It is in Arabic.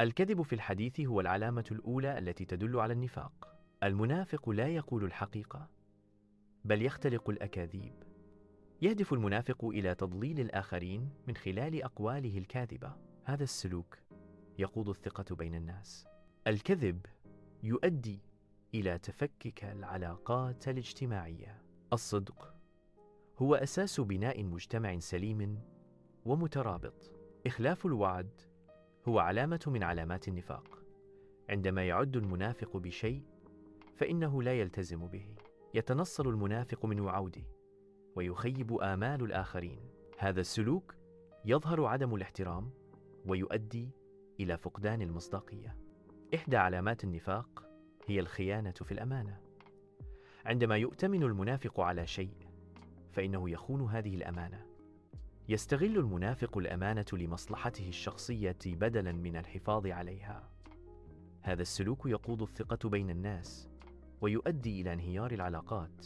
الكذب في الحديث هو العلامة الأولى التي تدل على النفاق. المنافق لا يقول الحقيقة، بل يختلق الأكاذيب. يهدف المنافق إلى تضليل الآخرين من خلال أقواله الكاذبة. هذا السلوك يقود الثقة بين الناس. الكذب يؤدي إلى تفكك العلاقات الاجتماعية. الصدق هو أساس بناء مجتمع سليم ومترابط. إخلاف الوعد هو علامة من علامات النفاق. عندما يعد المنافق بشيء فإنه لا يلتزم به. يتنصل المنافق من وعوده ويخيب آمال الآخرين. هذا السلوك يظهر عدم الاحترام ويؤدي إلى فقدان المصداقية. إحدى علامات النفاق هي الخيانة في الأمانة. عندما يؤتمن المنافق على شيء فإنه يخون هذه الأمانة. يستغل المنافق الأمانة لمصلحته الشخصية بدلاً من الحفاظ عليها. هذا السلوك يقود الثقة بين الناس ويؤدي إلى انهيار العلاقات.